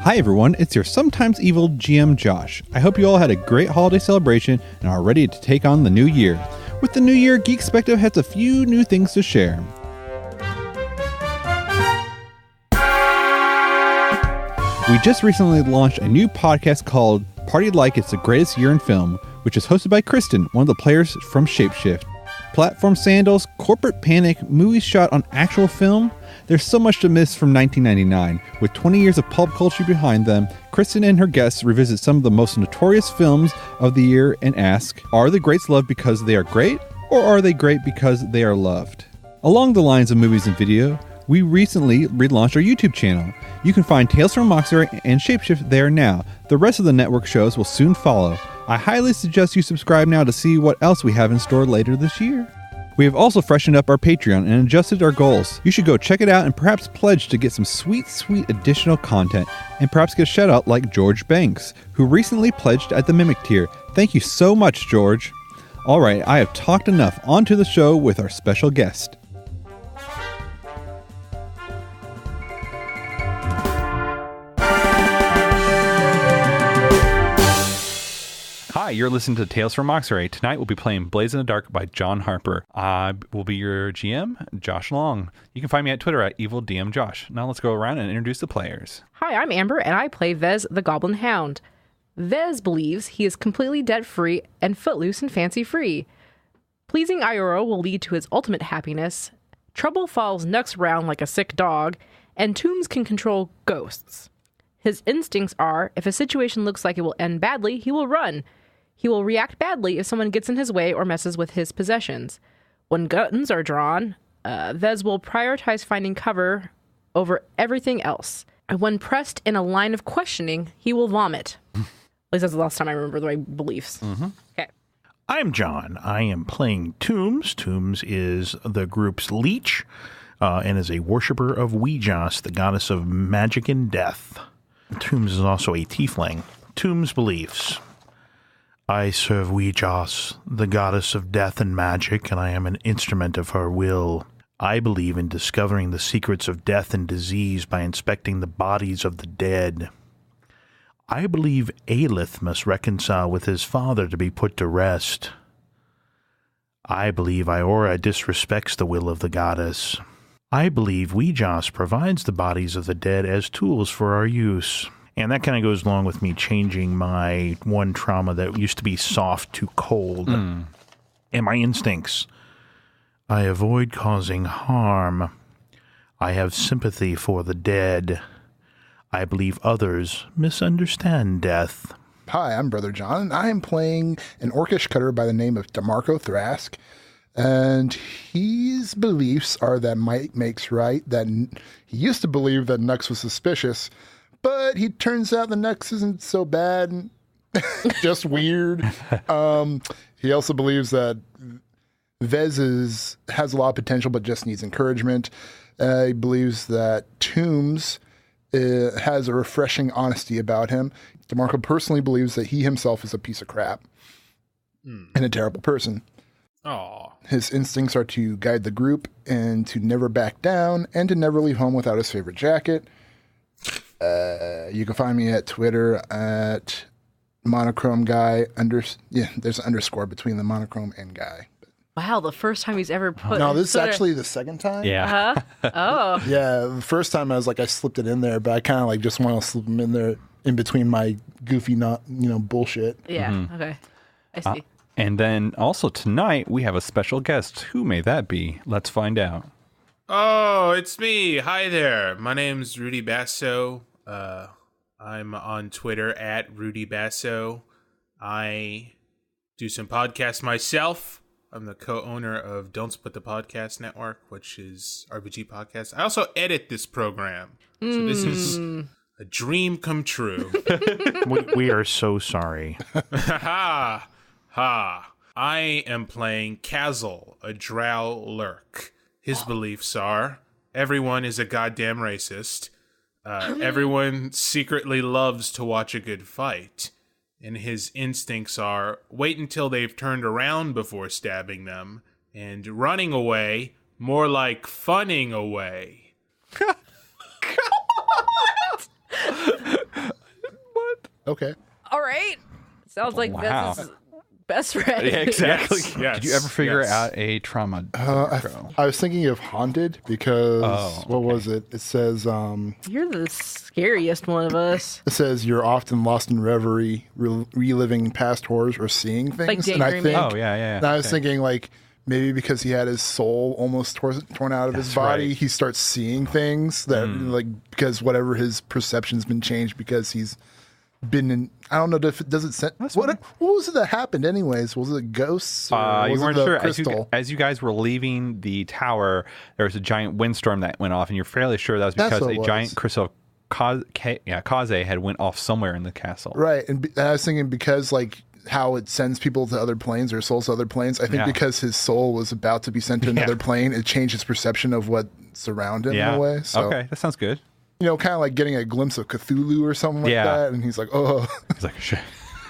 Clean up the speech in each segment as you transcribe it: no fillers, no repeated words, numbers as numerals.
Hi everyone, it's your sometimes evil GM Josh. I hope you all had a great holiday celebration and are ready to take on the new year. With the new year, Geekspective has a few new things to share. We just recently launched a new podcast called Party Like It's the Greatest Year in Film, which is hosted by Kristen, one of the players from Shapeshift. Platform sandals, corporate panic, movies shot on actual film. There's so much to miss from 1999. With 20 years of pulp culture behind them, Kristen and her guests revisit some of the most notorious films of the year and ask, are the greats loved because they are great, or are they great because they are loved? Along the lines of movies and video, we recently relaunched our YouTube channel. You can find Tales from Moxbury and Shapeshift there now. The rest of the network shows will soon follow. I highly suggest you subscribe now to see what else we have in store later this year. We have also freshened up our Patreon and adjusted our goals. You should go check it out and perhaps pledge to get some sweet additional content and perhaps get a shout out like George Banks, who recently pledged at the Mimic tier. Thank you so much, George. Alright, I have talked enough. On to the show with our special guest. Hi, you're listening to Tales from Moxbury. Tonight we'll be playing Blaze in the Dark by John Harper. I will be your GM, Josh Long. You can find me at Twitter at EvilDMJosh. Now let's go around and introduce the players. Hi, I'm Amber, and I play Vez the Goblin Hound. Vez believes he is completely debt-free and footloose and fancy-free. Pleasing Ioro will lead to his ultimate happiness. Trouble follows Nux around like a sick dog, and Tombs can control ghosts. His instincts are, if a situation looks like it will end badly, he will run. He will react badly if someone gets in his way or messes with his possessions. When guns are drawn, Vez will prioritize finding cover over everything else. And when pressed in a line of questioning, he will vomit. At least that's the last time I remember my beliefs. Mm-hmm. Okay. I'm John. I am playing Tombs. Tombs is the group's leech and is a worshiper of Weejas, the goddess of magic and death. Tombs is also a tiefling. Tombs' beliefs. I serve Weejas, the goddess of death and magic, and I am an instrument of her will. I believe in discovering the secrets of death and disease by inspecting the bodies of the dead. I believe Aelith must reconcile with his father to be put to rest. I believe Iora disrespects the will of the goddess. I believe Weejas provides the bodies of the dead as tools for our use. And that kind of goes along with me changing my one trauma that used to be soft to cold. And my instincts. I avoid causing harm. I have sympathy for the dead. I believe others misunderstand death. Hi, I'm Brother John, and I am playing an orcish cutter by the name of DeMarco Thrask. And his beliefs are that might makes right, that he used to believe that Nux was suspicious, but he turns out the Nux isn't so bad, just weird. He also believes that Vez has a lot of potential, but just needs encouragement. He believes that Tombs has a refreshing honesty about him. DeMarco personally believes that he himself is a piece of crap and a terrible person. Aww. His instincts are to guide the group and to never back down and to never leave home without his favorite jacket. You can find me at Twitter at monochrome guy. There's an underscore between the monochrome and guy. Wow, the first time he's ever put. No, this is actually the second time. Yeah. Oh. Yeah, the first time I slipped it in there, but I kind of just want to slip them in there in between my goofy, bullshit. Yeah. Mm-hmm. Okay. I see. And then also tonight we have a special guest. Who may that be? Let's find out. Oh, it's me. Hi there. My name's Rudy Basso. I'm on Twitter at Rudy Basso. I do some podcasts myself. I'm the co-owner of Don't Split the Podcast Network, which is RPG podcast. I also edit this program. So this is a dream come true. We are so sorry. Ha ha. I am playing Kazel, a drow lurk. His beliefs are, everyone is a goddamn racist. Everyone secretly loves to watch a good fight. And his instincts are, wait until they've turned around before stabbing them. And running away More like funning away. Okay. All right. Sounds like Wow. Vez's best friend. Yeah, exactly. Yes, Did you ever figure yes. out a trauma? I was thinking of Haunted because what was it? It says You're the scariest one of us. you're often lost in reverie, reliving past horrors or seeing things. And I daydreaming. think, Oh, yeah. and I was thinking like maybe because he had his soul almost torn out of his That's body, right. he starts seeing things that like because whatever his perception's been changed because he's been in. I don't know if it does it. What was it that happened anyways? Was it ghosts? Or was You weren't it the sure. crystal? As you guys were leaving the tower, there was a giant windstorm that went off, and you're fairly sure that was That's because what a it was. giant crystal kaze had went off somewhere in the castle. Right, and I was thinking because like how it sends people to other planes or souls to other planes. I think Yeah. because his soul was about to be sent to another plane, it changed his perception of what's around him Yeah. in a way. So, Okay, that sounds good. you know, kind of like getting a glimpse of Cthulhu or something like Yeah. that, and he's like, oh, He's like, shit,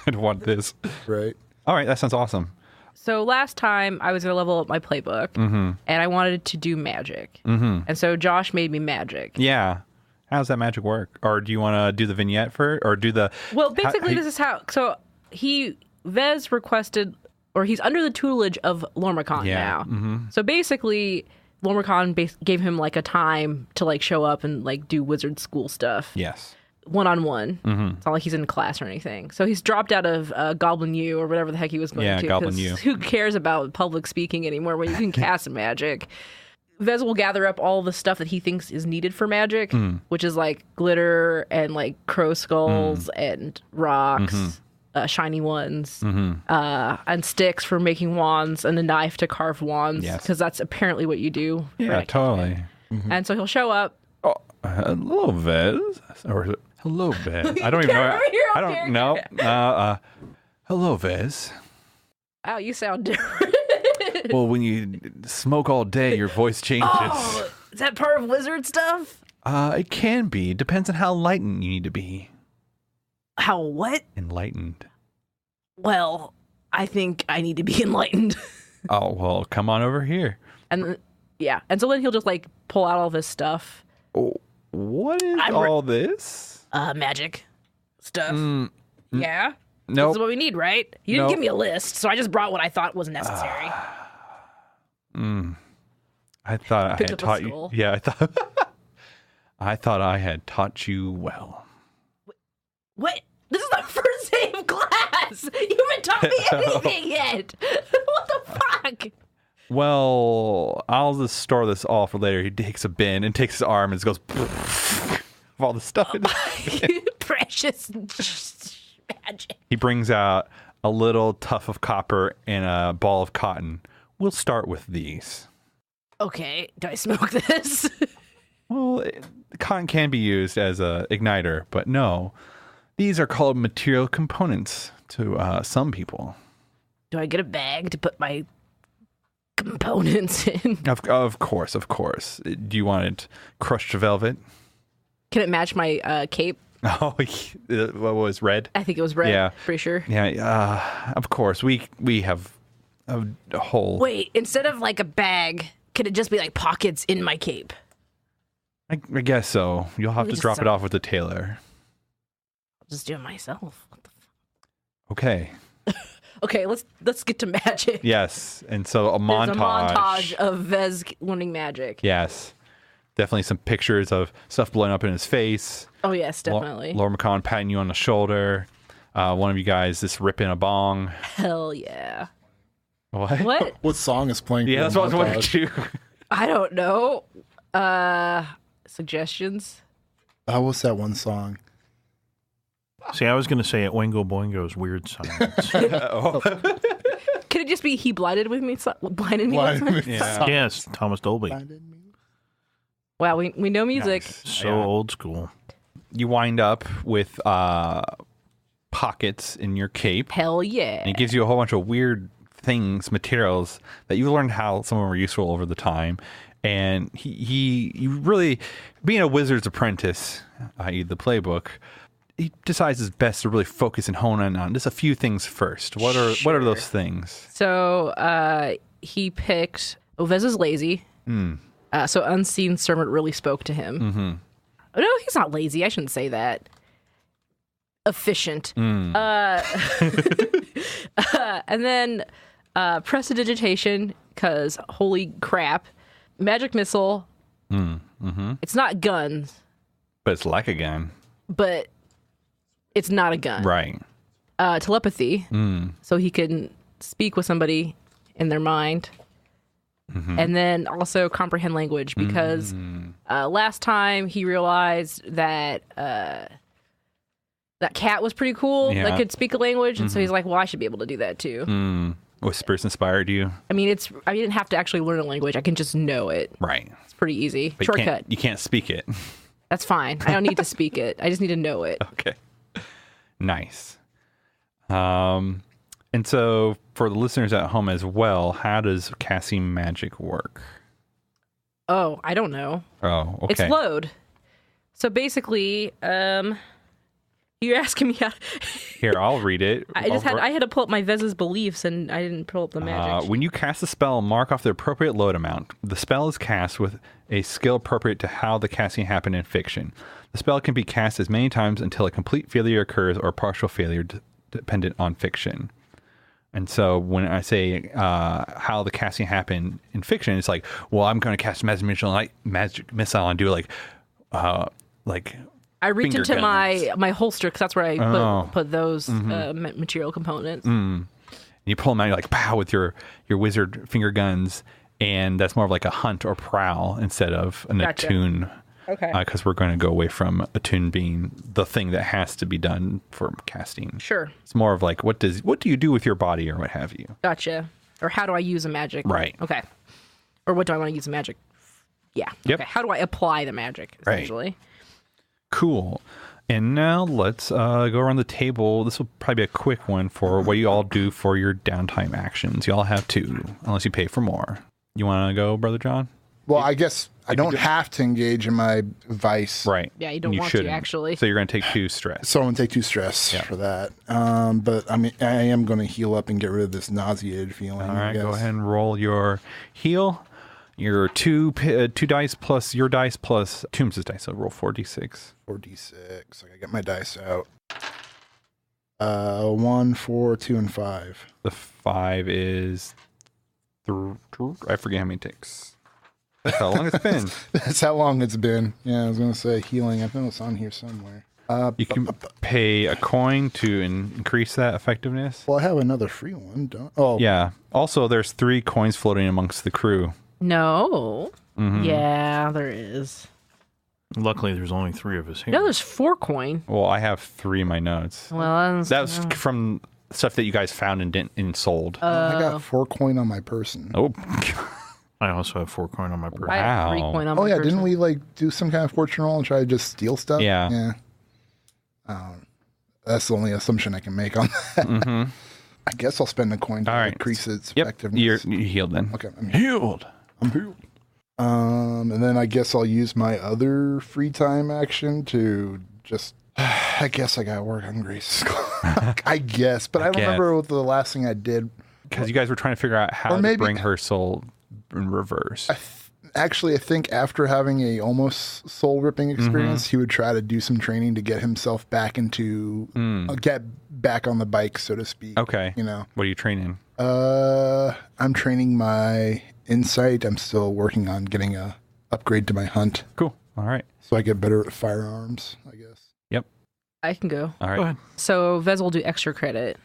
I don't want this. right. All right, that sounds awesome. So last time I was going to level up my playbook, and I wanted to do magic. And so Josh made me magic. Yeah. How does that magic work? Or do you want to do the vignette first, or do the? Well, basically, this is how. So Vez requested, or he's under the tutelage of Lormacon Yeah. now. So basically, Lormacon gave him like a time to like show up and like do wizard school stuff. Yes. One-on-one. It's not like he's in class or anything. So he's dropped out of Goblin U or whatever the heck he was going to. Goblin 'cause U. Who cares about public speaking anymore when you can cast magic? Vez will gather up all the stuff that he thinks is needed for magic, which is like glitter and like crow skulls and rocks, shiny ones, and sticks for making wands and a knife to carve wands, Yes. because that's apparently what you do. for Yeah, magic. totally. And so he'll show up. Oh, hello, Vez. Or is it, hello, Vez. I don't even know. remember your I own don't know. Hello, Vez. Wow, you sound different. Well, when you smoke all day, your voice changes. Oh, is that part of wizard stuff? It can be. Depends on how enlightened you need to be. How what? Enlightened. Well, I think I need to be enlightened. Oh, well, come on over here. And yeah, and so then he'll just like pull out all this stuff, Oh, what is I'm all this? magic stuff. Yeah, this Nope. is what we need, right? You didn't Nope. give me a list, so I just brought what I thought was necessary. I thought I Picked had up a taught you. skull. Yeah, I thought I had taught you well. What? This is the first day of class. You haven't taught me anything yet. What the fuck? Well, I'll just store this all for later. He takes a bin and takes his arm and just goes of all the stuff in it. Precious magic. He brings out a little tuff of copper and a ball of cotton. We'll start with these. Okay, do I smoke this? Well, cotton can be used as a igniter, but no. These are called material components to some people. Do I get a bag to put my components in? Of course, of course. Do you want it crushed velvet? Can it match my cape? Oh, what was red? I think it was red. Yeah. Pretty sure. Yeah, of course. We have a whole. Wait, instead of like a bag, could it just be like pockets in my cape? I guess so. You'll have We to just drop it saw- off with the tailor. I'll just do it myself. What the Okay. Okay, let's get to magic. Yes, and so a There's montage. a montage of Vez learning magic. Yes, definitely some pictures of stuff blowing up in his face. Oh yes, definitely. Lormacon patting you on the shoulder. One of you guys just ripping a bong. Hell yeah. What? What? What song is playing? Yeah, that's for what I the was wondering montage? too. I don't know. Suggestions? What's that one song? See, I was going to say at Oingo Boingo's Weird Science. Could it just be he blinded me? Blinded me. last night? Yeah. Yes, Thomas Dolby. Wow, we know music. Nice. So Yeah. old school. You wind up with pockets in your cape. Hell yeah. And it gives you a whole bunch of weird things, materials that you learned how some of them were useful over the time. And he really, being a wizard's apprentice, i.e. the playbook, he decides it's best to really focus and hone in on just a few things first. What are those things? So he picked Vez is lazy. So unseen servant really spoke to him. Mm-hmm. No, he's not lazy. I shouldn't say that. Efficient. And then prestidigitation, because holy crap. Magic missile. It's not guns, But it's like a gun. but it's not a gun. Right. Telepathy, so he can speak with somebody in their mind. And then also comprehend language, because last time he realized that that cat was pretty cool, Yeah. that could speak a language, and so he's like, well, I should be able to do that too. Whispers inspired you? I mean, I didn't have to actually learn a language. I can just know it. Right. It's pretty easy. But Shortcut. You can't speak it. That's fine. I don't need to speak it. I just need to know it. Okay. Nice. And so for the listeners at home as well, how does casting magic work? Oh, I don't know. Oh, okay. It's load. So basically, you're asking me how. Here, I'll read it. I had to pull up my Vez's beliefs, and I didn't pull up the magic. When you cast a spell, mark off the appropriate load amount. The spell is cast with a skill appropriate to how the casting happened in fiction. The spell can be cast as many times until a complete failure occurs or partial failure, dependent on fiction. And so when I say how the casting happened in fiction, it's like, well, I'm going to cast magic missile and do like I reached finger into guns. my holster, because that's where I put those material components. You pull them out, you're like, pow, with your wizard finger guns, and that's more of like a hunt or prowl instead of an Gotcha. attune. Okay. Because we're going to go away from attune being the thing that has to be done for casting. Sure. It's more of like, what do you do with your body or what have you? Gotcha. Or how do I use a magic? Right. Okay. Or what do I want to use a magic? Yeah. Yep. Okay. How do I apply the magic, essentially? Cool. And now let's go around the table. This will probably be a quick one for what you all do for your downtime actions. You all have two, unless you pay for more. You want to go, Brother John? Well, I guess I don't have to engage in my vice. Right. Yeah, you don't want shouldn't. to, actually. So you're going to take 2 stress. So I'm going to take 2 stress for that. But I mean, I am going to heal up and get rid of this nauseated feeling. All right, go ahead and roll your heal. Your 2 dice plus your dice plus Toombs' dice. So roll 4d6. 4d6. I got to get my dice out. 1, 4, 2, and 5. The 5 is... I forget how many it takes. That's how long it's been. That's how long it's been. Yeah, I was going to say healing. I think it's on here somewhere. You can pay a coin to increase that effectiveness. Well, I have another free one, don't I? Oh, Yeah. Also, there's 3 coins floating amongst the crew. No. Yeah, there is. Luckily, there's only 3 of us here. No, there's 4 coin. Well, I have 3 in my notes. Well, That was from stuff that you guys found and sold. I got 4 coin on my person. Oh. I also have 4 coin on my person. I have 3 Wow. coin on Oh, my yeah, person. didn't we do some kind of fortune roll and try to just steal stuff? Yeah. That's the only assumption I can make on that. I guess I'll spend a coin to All right. increase its Yep. effectiveness. You're healed then. Okay, I'm Healed. healed. And then I guess I'll use my other free time action to just. I guess I gotta work on Grace's. I guess, but I don't remember what the last thing I did. Because you guys were trying to figure out how to bring her soul in reverse. Actually, I think after having a almost soul ripping experience, he would try to do some training to get himself back into get back on the bike, so to speak. Okay. You know, What are you training? I'm training my insight. I'm still working on getting a upgrade to my hunt, Cool. All right. so I get better at firearms, I guess. Yep. I can go. All right. Go ahead. So Vez will do extra credit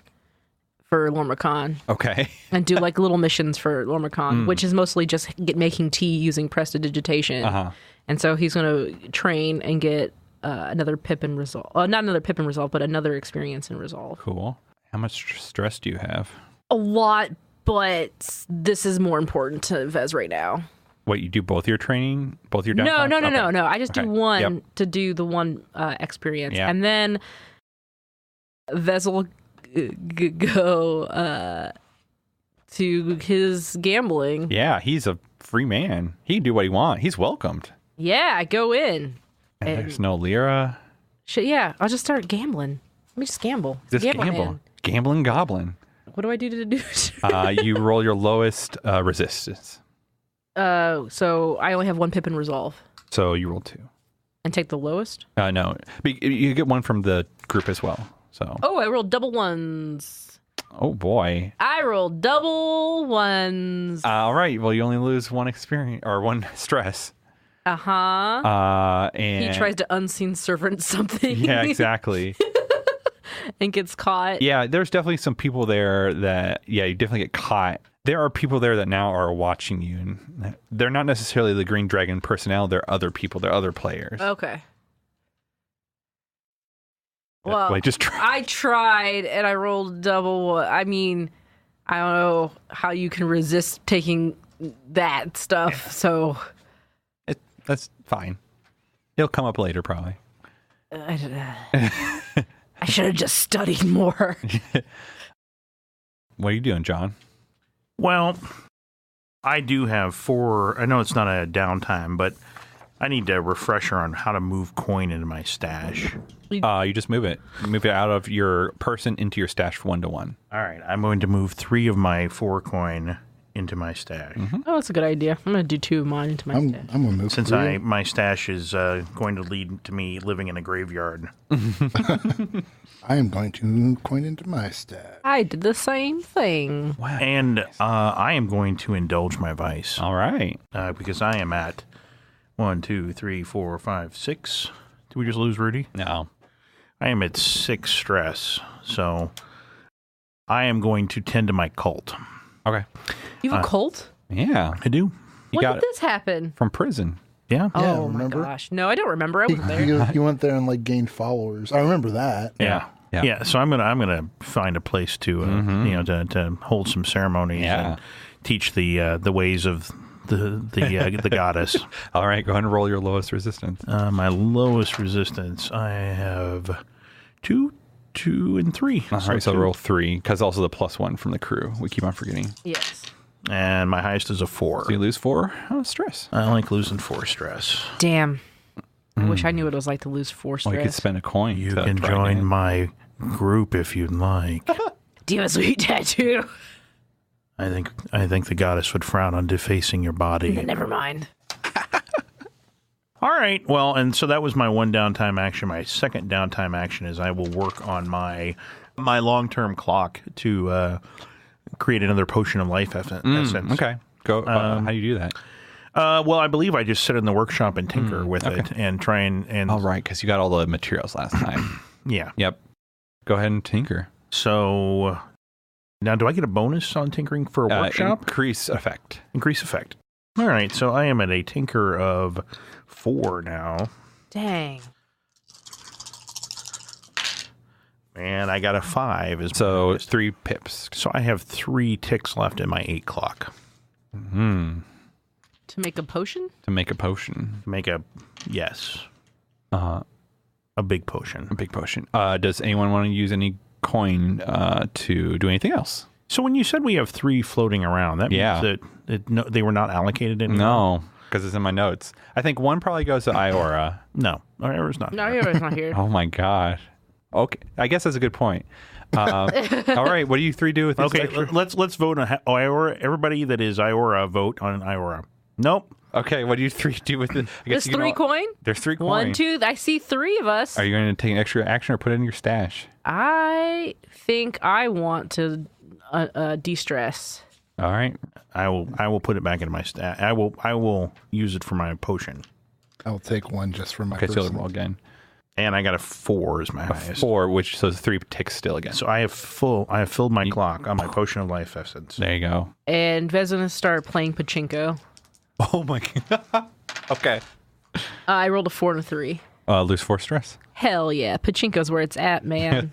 for Lormacon Okay. and do like little missions for Lormacon, which is mostly just making tea using prestidigitation. Uh-huh. And so he's going to train and get another Pippin resolve. Not another Pippin resolve, but another experience in resolve. Cool. How much stress do you have? A lot, but this is more important to Vez right now. What, you do both your training? Both your No. downtime? Okay. I just do Okay. one Yep. to do the one experience. Yeah. And then Vez will go to his gambling. Yeah, he's a free man. He can do what he wants. He's welcomed. Yeah, I go in. And there's no lira. Yeah, I'll just start gambling. Let me just gamble. Just Gambling gamble. man. Gambling goblin. What do I do to do? You roll your lowest resistance. So I only have one pip in resolve. So you roll 2. And take the lowest? No. You get one from the group as well. So. Oh, I rolled double ones. Oh, boy. I rolled double ones. All right. Well, you only lose 1 experience or 1 stress. Uh-huh. And he tries to unseen servant something. Yeah, exactly. And gets caught. Yeah, there's definitely some people there that, you definitely get caught. There are people there that now are watching you, and they're not necessarily the Green Dragon personnel. They're other people. They're other players. Okay. Well, Wait, just try. I tried, and I rolled double. I mean, I don't know how you can resist taking that stuff, so... That's fine. It'll come up later, probably. I should have just studied more. What are you doing, John? Well, I do have 4. I know it's not a downtime, but I need a refresher on how to move coin into my stash. You just move it. Move it out of your person into your stash 1 to 1. All right, I'm going to move 3 of my 4 coin into my stash. Mm-hmm. Oh, that's a good idea. I'm going to do 2 of mine into my stash. I'm gonna move Since 3. my stash is going to lead to me living in a graveyard. I am going to coin into my stash. I did the same thing. Wow. And I am going to indulge my vice. All right. Because I am at 1, 2, 3, 4, 5, 6. Did we just lose Rudy? No. I am at 6 stress. So I am going to tend to my cult. Okay. You have a cult? Yeah. I do. You When got did it this happen? from prison. Yeah. Yeah, Oh my remember? gosh. No, I don't remember. I wasn't there. You went there and like gained followers. I remember that. Yeah. Yeah. Yeah. So I'm gonna find a place to to hold some ceremonies and teach the ways of the goddess. All right. Go ahead and roll your lowest resistance. My lowest resistance, I have 2, 2, and 3. All right. So roll 3 because also the +1 from the crew. We keep on forgetting. Yes. And my highest is a 4. So you lose 4. Oh, stress. I like losing 4 stress. Damn. I wish I knew what it was like to lose 4 stress. Well, you could spend a coin. You to can try join it. my group if you'd like. Do you have a sweet tattoo? I think the goddess would frown on defacing your body. Never mind. All right. Well, and so that was my 1 downtime action. My second downtime action is I will work on my long-term clock to create another potion of life essence. Okay. Go. How do you do that? Well, I believe I just sit in the workshop and tinker with it and try and All right, because you got all the materials last time. yeah. Yep. Go ahead and tinker. So now, do I get a bonus on tinkering for a workshop? Increase effect. Increase effect. All right. So I am at a tinker of 4 now. Dang. And I got a 5. So it's 3 pips. So I have 3 ticks left in my 8 clock. To make a potion? To make a potion. Make a, yes, A big potion. big potion. Does anyone want to use any coin to do anything else? So when you said we have 3 floating around, that means that they were not allocated anymore? No, because it's in my notes. I think 1 probably goes to Iora. No. Iora's not. No, Iora's not here. Oh my god. Okay, I guess that's a good point. All right, what do you 3 do with this? Okay, extra? let's vote on Iora. Everybody that is Iora, vote on Iora. Nope. Okay, what do you 3 do with it? I guess There's you can 3 all- coin? There's 3 coins. 1, 2. I see 3 of us. Are you going to take an extra action or put it in your stash? I think I want to de-stress. All right. I will put it back into my stat. I will use it for my potion. I'll take 1 just for my Okay, so person. roll again. And I got a 4 is my highest. 4, which so 3 ticks still again. So I have filled my clock on my potion of life essence. There you go. And Vez gonna start playing pachinko. Oh my god. Okay. I rolled a 4 and a 3. Lose 4 stress. Hell yeah. Pachinko's where it's at, man.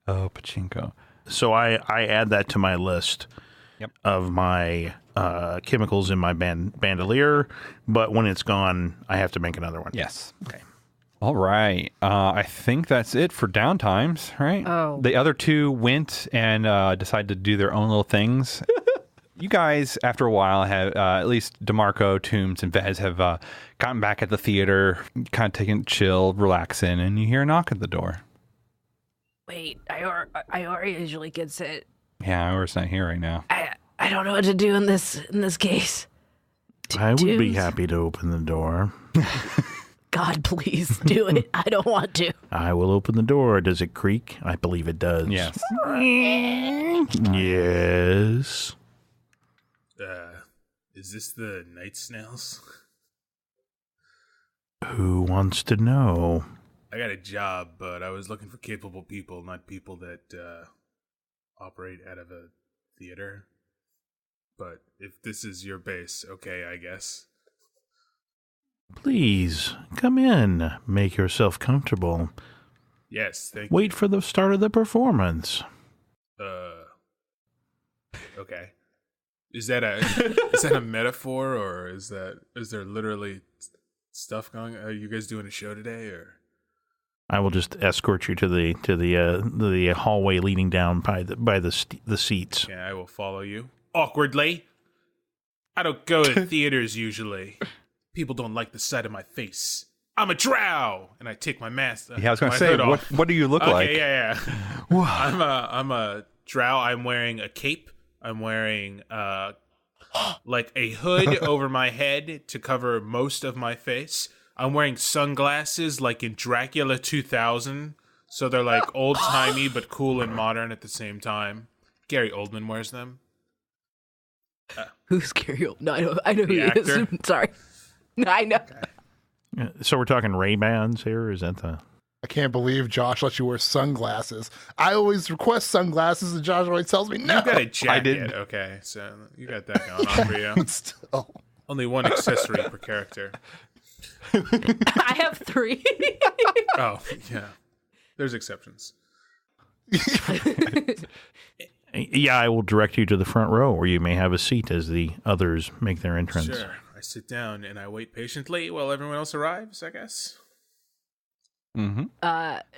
Oh, pachinko. So I add that to my list Yep. of my chemicals in my bandolier, but when it's gone, I have to make another one. Yes. Okay. All right. I think that's it for downtimes, right? Oh. The other 2 went and decided to do their own little things. You guys, after a while, have at least DeMarco, Toombs, and Vez have gotten back at the theater, kind of taking it chill, relaxing, and you hear a knock at the door. Wait, Iora usually gets it. Yeah, Iora's not here right now. I don't know what to do in this case. I would be happy to open the door. God, please do it. I don't want to. I will open the door. Does it creak? I believe it does. Yes. Yes. Is this the Night Snails? Who wants to know? I got a job, but I was looking for capable people, not people that operate out of a theater. But if this is your base, okay, I guess. Please, come in. Make yourself comfortable. Yes, thank Wait for the start of the performance. you. Okay. Is that a metaphor, or is there literally stuff going? Are you guys doing a show today, or? I will just escort you to the hallway leading down by the seats. Yeah, I will follow you awkwardly. I don't go to theaters usually. People don't like the sight of my face. I'm a drow, and I take my mask. Yeah, I was going to say, what do you look like? Okay, yeah. I'm a drow. I'm wearing a cape. I'm wearing like a hood over my head to cover most of my face. I'm wearing sunglasses like in Dracula 2000, so they're like old timey but cool and modern at the same time. Gary Oldman wears them. Who's Gary Oldman? No, I know who he actor? is. Sorry. No, I know. So we're talking Ray-Bans here? Is that the... I can't believe Josh lets you wear sunglasses. I always request sunglasses, and Josh always tells me no. You got a jacket. I didn't. Okay, so you got that going on for you. Still. Only one accessory per character. I have 3. Oh, yeah. There's exceptions. Yeah, I will direct you to the front row, where you may have a seat as the others make their entrance. Sure. I sit down and I wait patiently while everyone else arrives, I guess. Mm-hmm.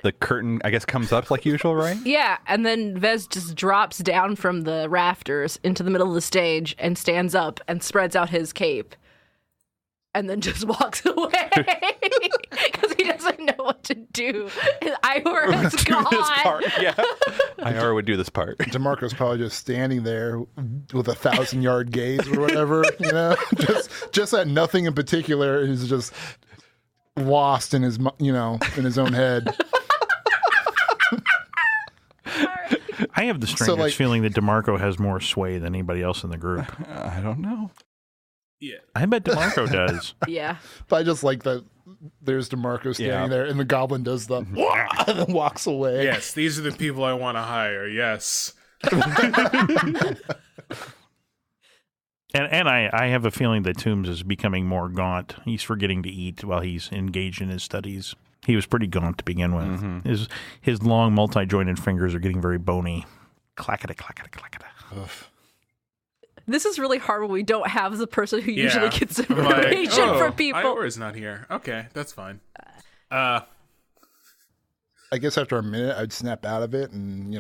The curtain, I guess, comes up like usual, right? Yeah, and then Vez just drops down from the rafters into the middle of the stage and stands up and spreads out his cape. And then just walks away because he doesn't know what to do. His Ior is gone. This part, yeah. IR would do this part. DeMarco's probably just standing there with a 1,000-yard gaze or whatever, you know, just at nothing in particular. He's just lost in his, in his own head. I have the strangest feeling that DeMarco has more sway than anybody else in the group. I don't know. Yeah. I bet DeMarco does. Yeah. But I just like that there's DeMarco standing there, and the goblin does the and then walks away. Yes, these are the people I want to hire. Yes. And I have a feeling that Toombs is becoming more gaunt. He's forgetting to eat while he's engaged in his studies. He was pretty gaunt to begin with. Mm-hmm. His long, multi-jointed fingers are getting very bony. Clackada, clackada, clackada. Oof. This is really hard when we don't have the person who usually gets information from people. Iora's not here. Okay, that's fine. I guess after a minute, I'd snap out of it and,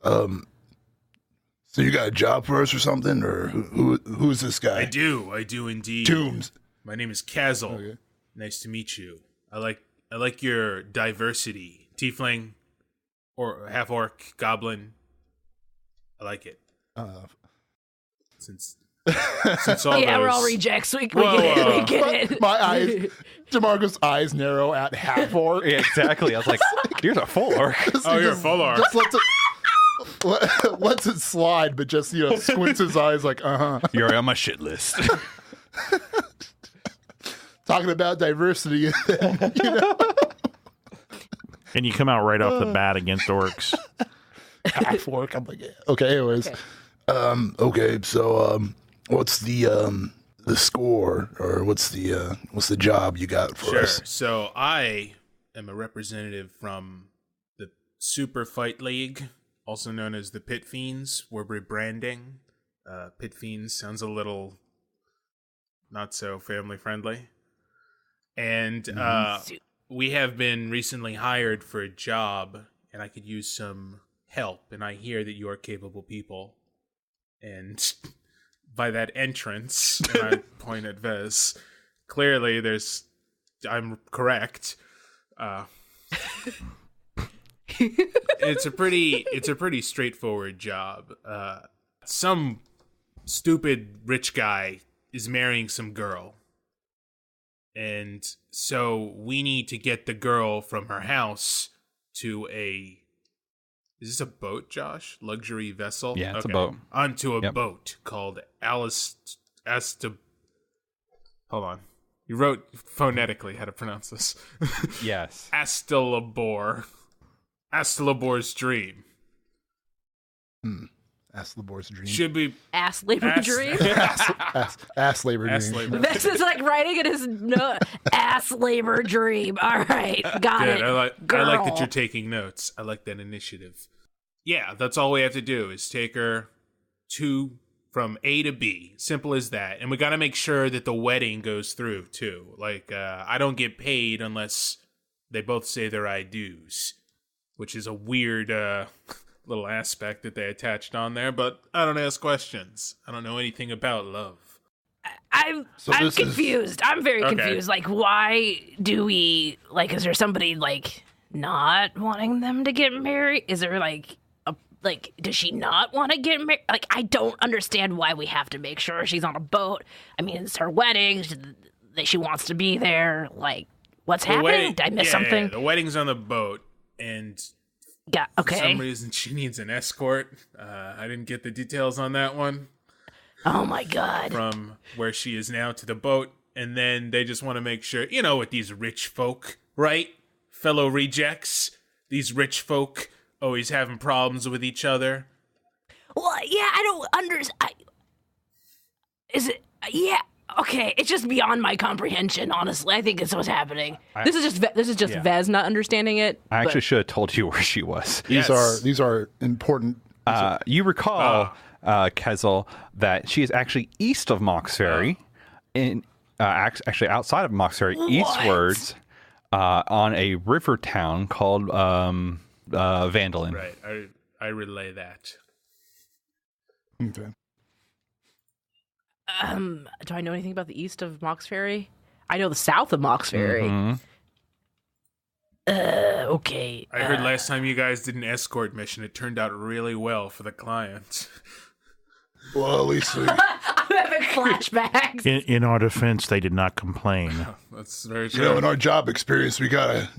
so you got a job for us or something? Or who's this guy? I do indeed. Toombs. My name is Kazel. Okay. Nice to meet you. I like your diversity. Tiefling, or half-orc, goblin. I like it. Since all yeah, those... we're all rejects. We get it. My eyes, DeMarco's eyes narrow at half orc. Yeah, exactly. I was like, you're a full orc. Oh, you're a full orc. Just lets it slide, but just squints his eyes like, You're on my shit list. Talking about diversity, And you come out right off the bat against orcs. half orc. I'm like, yeah. Okay. Anyways, okay. So, what's the score, or what's the job you got for us? Sure. So I am a representative from the Super Fight League, also known as the Pit Fiends. We're rebranding. Pit Fiends sounds a little not so family friendly. And we have been recently hired for a job, and I could use some help. And I hear that you are capable people. And by that entrance, and I point at Vez, clearly I'm correct. It's a pretty straightforward job. Some stupid rich guy is marrying some girl. And so we need to get the girl from her house to a... Is this a boat, Josh? Luxury vessel? Yeah, it's a boat. Onto a boat called Hold on. You wrote phonetically how to pronounce this. Yes. Astelabor's dream. Astelabor's dream. Should be Ass labor dream. Ass labor Ass dream. labor. This is like writing in his ass labor dream. All right, got Good. it. I like Girl. that you're taking notes. I like that initiative. Yeah, that's all we have to do is take her from A to B. Simple as that. And we got to make sure that the wedding goes through too. Like, I don't get paid unless they both say their I do's, which is a weird little aspect that they attached on there. But I don't ask questions. I don't know anything about love. I'm confused. I'm very confused. Like, why do we, like, is there somebody, like, not wanting them to get married? Is there, like, does she not want to get married? Like, I don't understand why we have to make sure she's on a boat. I mean, it's her wedding. She wants to be there. Like, what's happening? Did I miss something? Yeah, the wedding's on the boat, and okay. for some reason she needs an escort. I didn't get the details on that one. Oh, my God. From where she is now to the boat, and then they just want to make sure, with these rich folk, right? Fellow rejects, these rich folk always having problems with each other. Well, yeah, I don't understand. Is it? Yeah. Okay, it's just beyond my comprehension. Honestly, I think it's what's happening. This is just Vez not understanding it. I actually should have told you where she was. These are important. You recall, Kezel, that she is actually east of Mox Ferry, actually outside of Mox Ferry, eastwards, on a river town called Vandalin. Right, I relay that. Okay. Do I know anything about the east of Mox Ferry? I know the south of Mox Ferry. Mm-hmm. Okay. I heard last time you guys did an escort mission, it turned out really well for the client. Well, at least I'm having flashbacks. In our defense, they did not complain. That's very true. in our job experience, we got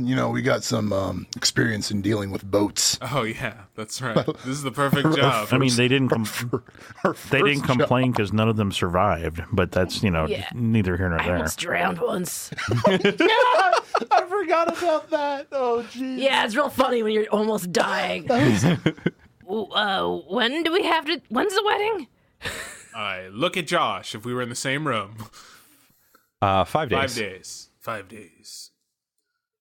some experience in dealing with boats. Oh yeah, that's right. This is the perfect job. I mean, they didn't complain because none of them survived. But that's neither here nor I there. almost drowned once. I forgot about that. Oh, geez. Yeah, it's real funny when you're almost dying. When do we have to? When's the wedding? Look at Josh. If we were in the same room, 5 days. 5 days.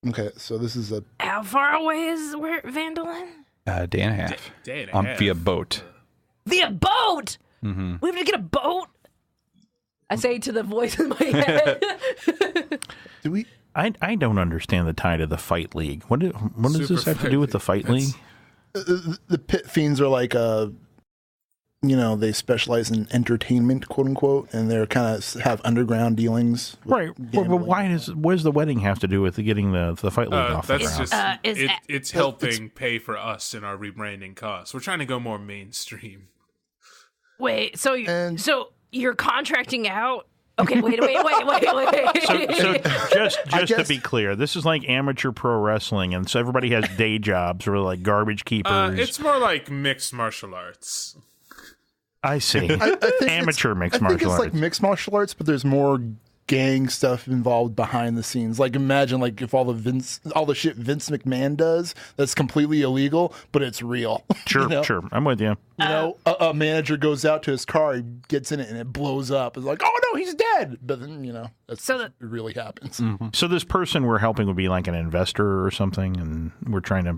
Okay, so this is a... How far away is Vandalin? Day and a half. Day and a half. Via boat. Via boat? Mm-hmm. We have to get a boat? I say to the voice in my head. Do we... I don't understand the tie to the Fight League. What does this have to do with the Fight League? The Pit Fiends are like they specialize in entertainment, quote unquote, and they're kind of have underground dealings. Right. But what does the wedding have to do with getting the Fight League off the That's ground? just it's helping pay for us in our rebranding costs. We're trying to go more mainstream. Wait, so you're contracting out? Okay, wait. So just to be clear, this is like amateur pro wrestling, and so everybody has day jobs or like garbage keepers. It's more like mixed martial arts. I see. I think Amateur mixed I think martial it's arts. like mixed martial arts, but there's more gang stuff involved behind the scenes. Like imagine like if all the shit Vince McMahon does that's completely illegal, but it's real. Sure, sure. I'm with you. A manager goes out to his car, he gets in it, and it blows up. It's like, oh no, he's dead. But then it really happens. Mm-hmm. So this person we're helping would be like an investor or something, and we're trying to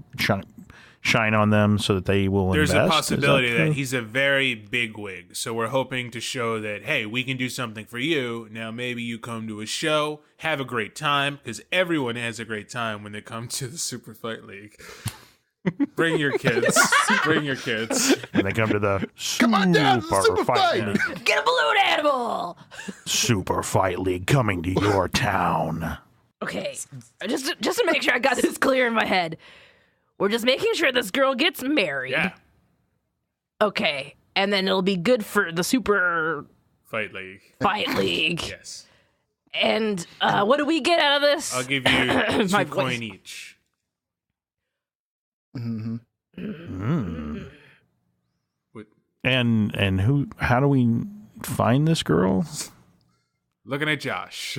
shine on them so that they will There's invest. a possibility that he's a very big wig. So we're hoping to show that, hey, we can do something for you. Now maybe you come to a show, have a great time, because everyone has a great time when they come to the Super Fight League. Bring your kids. Bring your kids. When they come to the Come on down to the Super Fight League. Get a balloon animal! Super Fight League coming to your town. Okay, just to make sure I got this clear in my head. We're just making sure this girl gets married. Yeah. Okay, and then it'll be good for the Super Fight League. Fight League. Yes. And what do we get out of this? I'll give you My 2 voice. coin each. Mm-hmm. What? And who? How do we find this girl? Looking at Josh.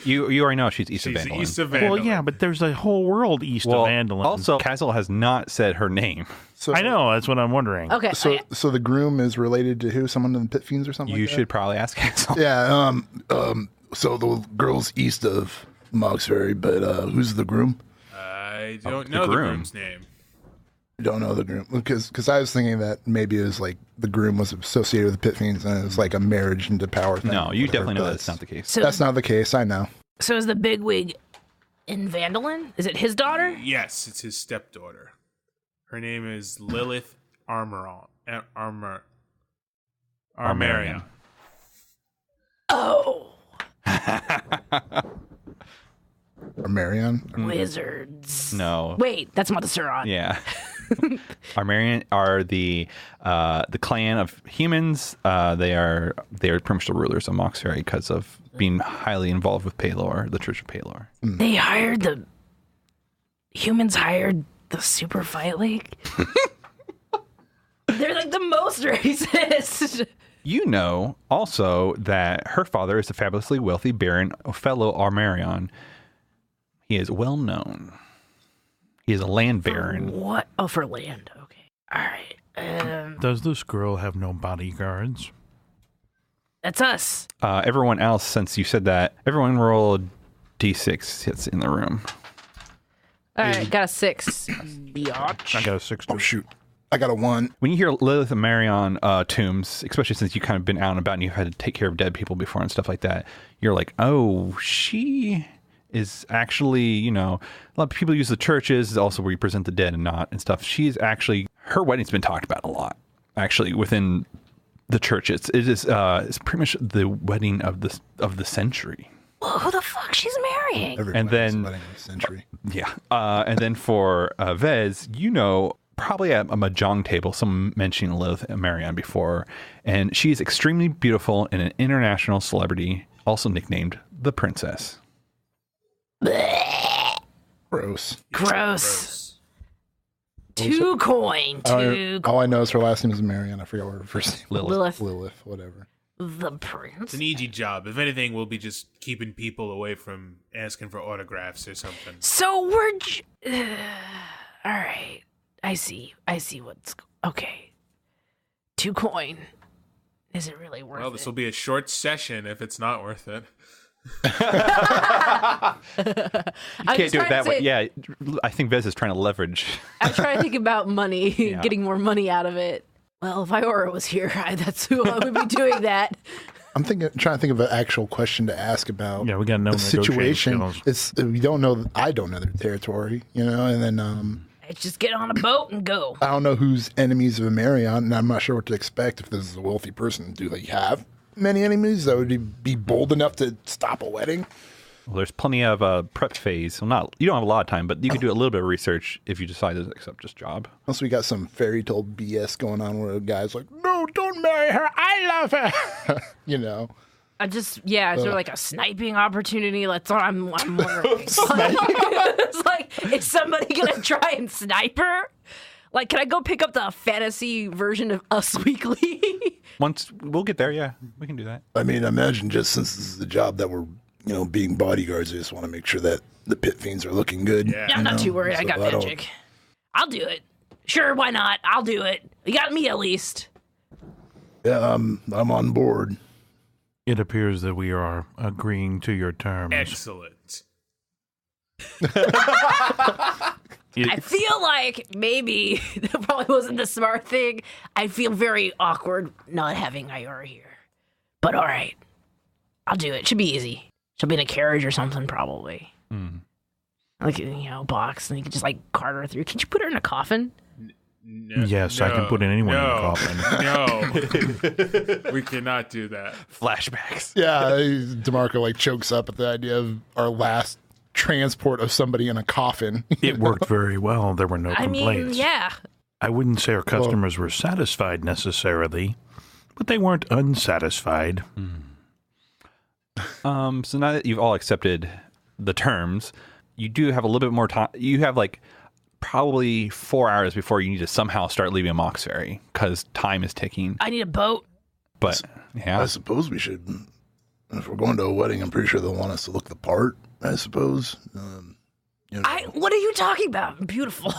You already know she's east of She's Vandalin. east of Vandalin. Well, yeah, but there's a whole world east Well, of Vandalin. also, Castle has not said her name. So, I know, that's what I'm wondering. Okay. So the groom is related to who? Someone in the Pit Fiends or something You like that? should probably ask Castle. Yeah, so the girl's east of Moxbury, but who's the groom? I don't the know the groom. groom's name. Don't know the groom. Because I was thinking that maybe it was like the groom was associated with the Pit Fiends and it was like a marriage into power thing. No, you Whatever, definitely know but that's not the case. so, That's not the case, I know. so is the bigwig in Vandalin? Is it his daughter? Yes, it's his stepdaughter. Her name is Lilith Armarion. Oh, Or Marion? wizards. No. Wait, that's Montserrat. Yeah. Armarian are the clan of humans. They are pretty much the rulers of Moxbury because of being highly involved with Palor, the Church of Palor. They hired the humans hired the Super Fight League. They're like the most racist. You know also that her father is the fabulously wealthy Baron Othello Armarion. He is well known. He is a land baron. What? Oh, for land. Okay. All right. Does this girl have no bodyguards? That's us. Everyone else, since you said that, everyone roll d6 hits in the room. All right, got a 6. I got a 6. Oh, shoot. I got a 1. When you hear Lilith and Marion tombs, especially since you've kind of been out and about and you've had to take care of dead people before and stuff like that, you're like, oh, she is actually, you know, a lot of people use the churches is also where you present the dead and stuff. She's actually, her wedding's been talked about a lot, actually, within the churches. It is it's pretty much the wedding of the century. Well, who the fuck she's marrying? And then- wedding of the century. Yeah. And then for Vez, you know, probably at a mahjong table, someone mentioned Lilith and Marion before, and she's extremely beautiful and an international celebrity, also nicknamed the Princess. Gross. Gross. 2 coin. All I know is her last name is Marion. I forgot what her first name was. Lilith. Lilith, whatever. The prince. It's an easy job. If anything, we'll be just keeping people away from asking for autographs or something. So we're. All right. I see what's. Okay. 2 coin. Is it really worth Well, this will be a short session if it's not worth it. You can't do it that way. Yeah, I think Vez is trying to leverage. I'm trying to think about money, getting more money out of it. Well, if Iora was here, that's who I would be doing that. I'm trying to think of an actual question to ask about. Yeah, we got no the situation. negotiation It's we don't know. I don't know their territory, you know, and then Let's just get on a boat and go. I don't know who's enemies of Marion, and I'm not sure what to expect if this is a wealthy person. Do they have many enemies that would be bold enough to stop a wedding? Well, there's plenty of prep phase. Well, you don't have a lot of time, but you can do a little bit of research if you decide to accept this job. Unless we got some fairy tale BS going on where the guy's like, "No, don't marry her. I love her." You know. Is there like a sniping opportunity? That's what I'm wondering. It's like, is somebody gonna try and snipe her? Like, can I go pick up the fantasy version of Us Weekly? Once we'll get there, yeah, we can do that. I mean, imagine just since this is the job that we're, being bodyguards, I just want to make sure that the pit fiends are looking good. Yeah. I'm not too worried. I got magic. I'll do it. Sure, why not? I'll do it. You got me at least. Yeah, I'm on board. It appears that we are agreeing to your terms. Excellent. I feel like maybe that probably wasn't the smart thing. I feel very awkward not having Iora here. But all right. I'll do it. Should be easy. She'll be in a carriage or something, probably. Like, box, and you can just, cart her through. Can you put her in a coffin? No, Yes, I can put anyone in a coffin. No, we cannot do that. Flashbacks. Yeah, DeMarco chokes up at the idea of our last transport of somebody in a coffin. It worked very well. There were no complaints. Yeah. I wouldn't say our customers were satisfied necessarily, But they weren't unsatisfied. So now that you've all accepted the terms, you do have a little bit more time. You have like probably 4 hours before you need to somehow start leaving Moxferry because time is ticking. I need a boat. But yeah, I suppose we should. If we're going to a wedding, I'm pretty sure they'll want us to look the part. I suppose. What are you talking about? I'm beautiful.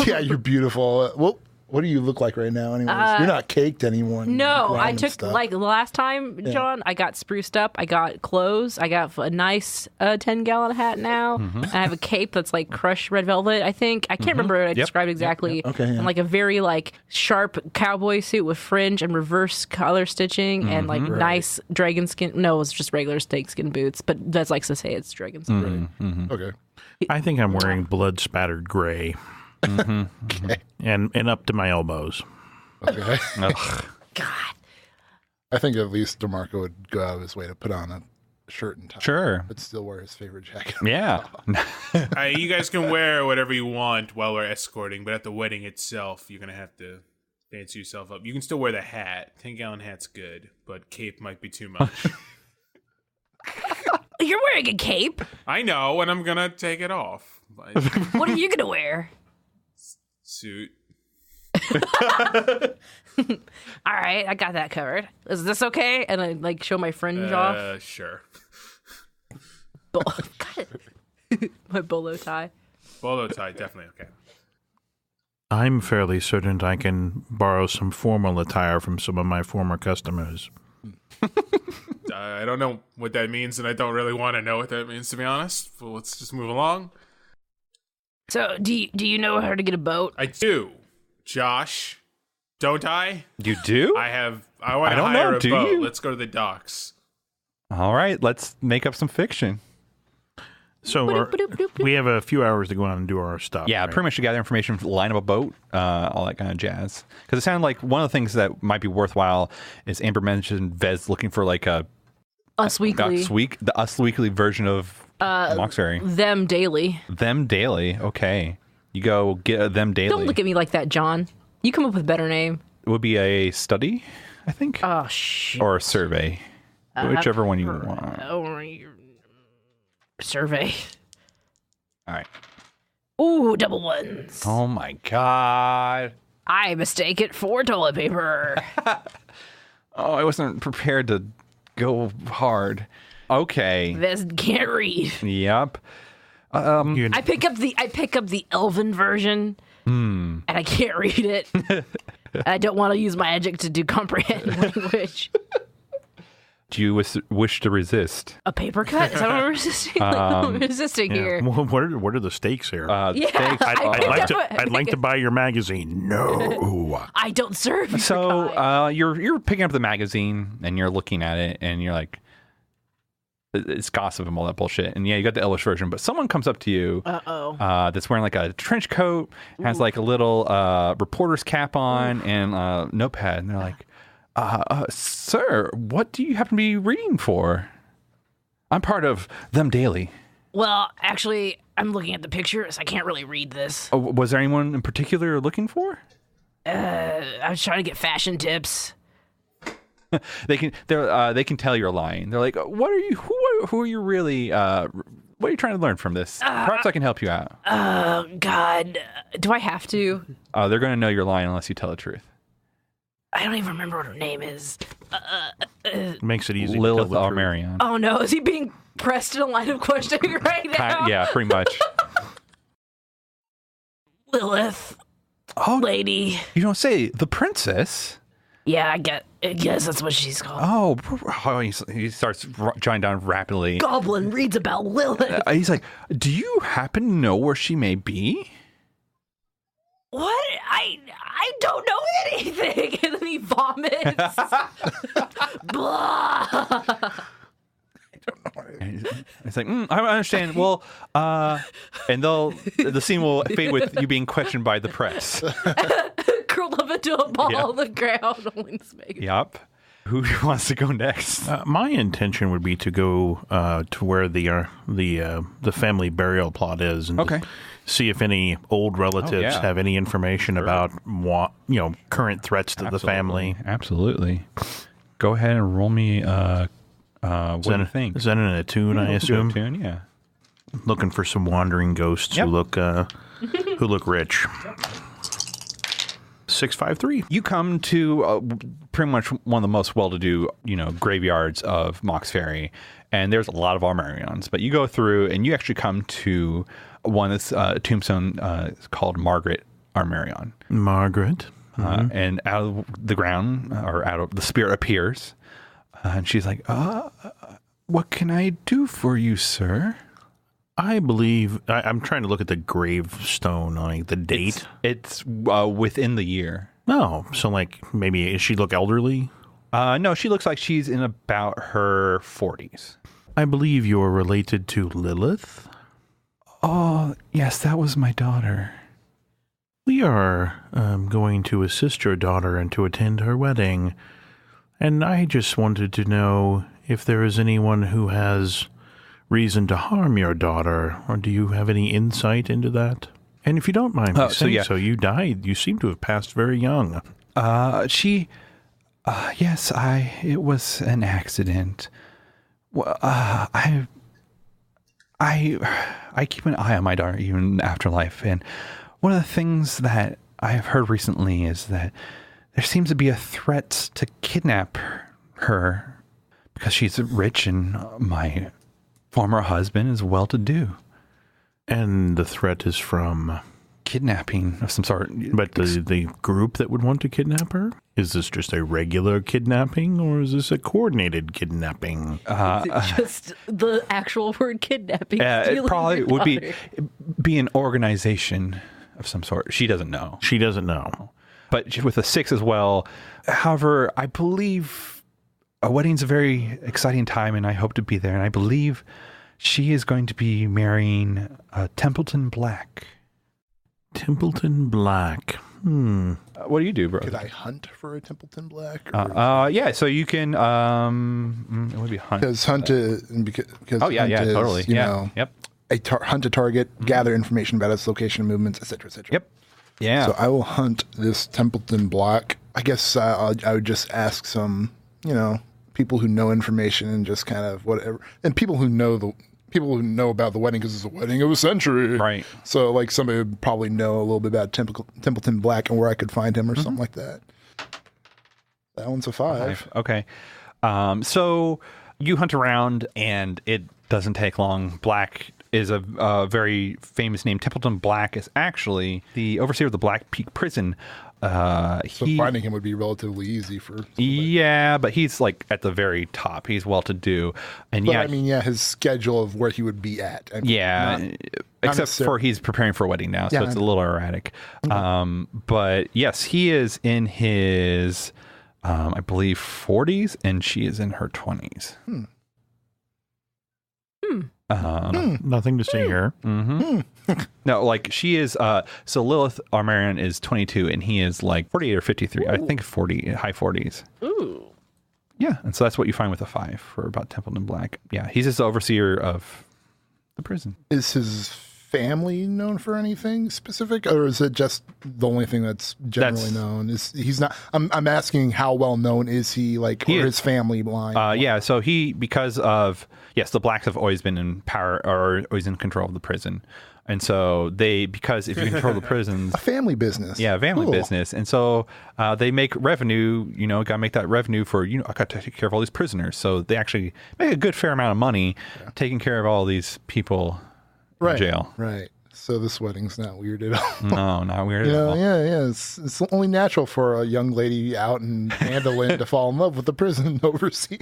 Yeah, you're beautiful. Well, what do you look like right now? Anyways, you're not caked anymore. No, I took like the last time, John. I got spruced up. I got clothes. I got a nice 10-gallon hat now. And I have a cape that's like crushed red velvet. I think I can't remember what I described exactly. Okay, yeah. And like a very like sharp cowboy suit with fringe and reverse collar stitching and like nice dragon skin. No, it was just regular snakeskin boots, but Vez likes to say it's dragon skin. Okay. I think I'm wearing blood-spattered gray. Okay. And up to my elbows. Okay. God. I think at least DeMarco would go out of his way to put on a shirt and tie. Sure. But still wear his favorite jacket. Yeah. You guys can wear whatever you want while we're escorting, but at the wedding itself, you're going to have to fancy yourself up. You can still wear the hat. 10-gallon hat's good, but cape might be too much. You're wearing a cape. I know, and I'm going to take it off. What are you going to wear? Suit. All right, I got that covered. Is this okay? And I like show my fringe off. Sure. God. My bolo tie. Bolo tie, definitely okay. I'm fairly certain I can borrow some formal attire from some of my former customers. I don't know what that means, and I don't really want to know what that means, to be honest. But let's just move along. So, do you know how to get a boat? I do, Josh. Don't I? You do? I want to don't hire know, a do boat. you? Let's go to the docks. All right, let's make up some fiction. So we have a few hours to go out and do our stuff. Yeah, right? pretty much to gather information, line up a boat, all that kind of jazz. Because it sounded like one of the things that might be worthwhile is Amber mentioned Vez looking for like a Us Weekly. the Us Weekly version of Moxferry. Them Daily. Them Daily. Okay, you go get Them Daily. Don't look at me like that, John. You come up with a better name. It would be a study, I think, Oh, shit. or a survey, whichever one you want. Survey. All right. Ooh, double ones. Oh my god. I mistake it for toilet paper. Oh, I wasn't prepared to go hard. Okay. This can't read. Yep. I pick up the Elven version, and I can't read it. I don't want to use magic to do comprehend language. Do you wish to resist? A paper cut? Is that what we're resisting? I'm resisting here. Well, what are the stakes here? Yeah, I'd like to buy your magazine. No. I don't serve you. So you're picking up the magazine and you're looking at it and you're like, it's gossip and all that bullshit. And yeah, you got the Elvish version, but someone comes up to you that's wearing like a trench coat, has like a little reporter's cap on and a notepad. And they're like, sir, what do you happen to be reading for? I'm part of Them Daily. Well, actually, I'm looking at the pictures. I can't really read this. Oh, was there anyone in particular you're looking for? I was trying to get fashion tips. They can tell you're lying. They're like, what are you? Who are you really? What are you trying to learn from this? Perhaps I can help you out. God, do I have to? They're going to know you're lying unless you tell the truth. I don't even remember what her name is. Makes it easy. Lilith to tell the truth. Marion. Oh no, is he being pressed in a line of questioning right now? Yeah, pretty much. Lilith. Oh, Lady. you don't say the princess. Yeah, I guess that's what she's called. Oh, he starts jotting down rapidly. Goblin reads about Lilith. He's like, do you happen to know where she may be? What? I don't know anything. And then he vomits. Blah. It's like, I understand. Well, and the scene will fade with you being questioned by the press. Curled up into a ball on the ground. Holding this magazine. Yep. Who wants to go next? My intention would be to go to where the family burial plot is, and Okay. see if any old relatives yeah. have any information about current threats to the family. Absolutely. Go ahead and roll me. What do you think? Is that in a tune? I assume. Tune, yeah. Looking for some wandering ghosts Yep. who look rich. 653. You come to pretty much one of the most well-to-do, graveyards of Mox Ferry, and there's a lot of Armarions. But you go through, and you actually come to one that's a tombstone called Margaret Armarion. Margaret. And out of the ground, or out of the spirit appears, and she's like, what can I do for you, sir? I believe I'm trying to look at the gravestone, like the date. It's within the year. Oh, so maybe does she look elderly? No, she looks like she's in about her 40s. I believe you're related to Lilith. Oh, yes, that was my daughter. We are going to assist your daughter and to attend her wedding. And I just wanted to know if there is anyone who has reason to harm your daughter, or do you have any insight into that? And if you don't mind me saying so, you died. You seem to have passed very young. Yes, it was an accident. Well, I keep an eye on my daughter even in the afterlife, and one of the things that I have heard recently is that there seems to be a threat to kidnap her because she's rich and my former husband is well-to-do. And the threat is from Kidnapping of some sort. But the group that would want to kidnap her? Is this just a regular kidnapping, or is this a coordinated kidnapping? Just the actual word kidnapping. It probably would be an organization of some sort. She doesn't know. She doesn't know. But with a 6 as well. However, I believe a wedding's a very exciting time, and I hope to be there. And I believe she is going to be marrying Templeton Black. Templeton Black. What do you do, bro? Could I hunt for a Templeton Black? Yeah, so you can. It would be hunt. Because hunt is because Oh yeah, hunt yeah, is, totally. You Yeah. know, Yep. hunt a target, gather information about its location, movements, etc., etc. Yep. Yeah. So I will hunt this Templeton Black. I guess I would just ask some, people who know information and just kind of whatever, and people who know about the wedding because it's a wedding of a century. Right. So like somebody would probably know a little bit about Templeton Black and where I could find him or something like that. That one's a 5. Okay. So you hunt around and it doesn't take long. Black is a very famous name. Templeton Black is actually the overseer of the Black Peak Prison. So finding him would be relatively easy for somebody. Yeah, but he's like at the very top. He's well-to-do, and But his schedule of where he would be at. Except for he's preparing for a wedding now, so it's a little erratic. But yes, he is in his, I believe, 40s, and she is in her 20s. Nothing to see here. No, like she is. So Lilith Armarion is 22, and he is like 48 or 53. Ooh. I think 40, high 40s. Ooh. Yeah, and so that's what you find with a 5 for about Templeton Black. Yeah, he's just the overseer of the prison. Is his family known for anything specific, or is it just the only thing that's generally known? He's not? I'm asking how well known is he? His family line? Yeah, so because of the Blacks have always been in power or always in control of the prison. And so because if you control the prisons... A family business. Yeah, family business. And so they make revenue, got to make that revenue for, I got to take care of all these prisoners. So they actually make a good fair amount of money taking care of all these people in jail. Right. So this wedding's not weird at all. No, not weird at all. Yeah. It's only natural for a young lady out in Mandolin to fall in love with the prison overseer.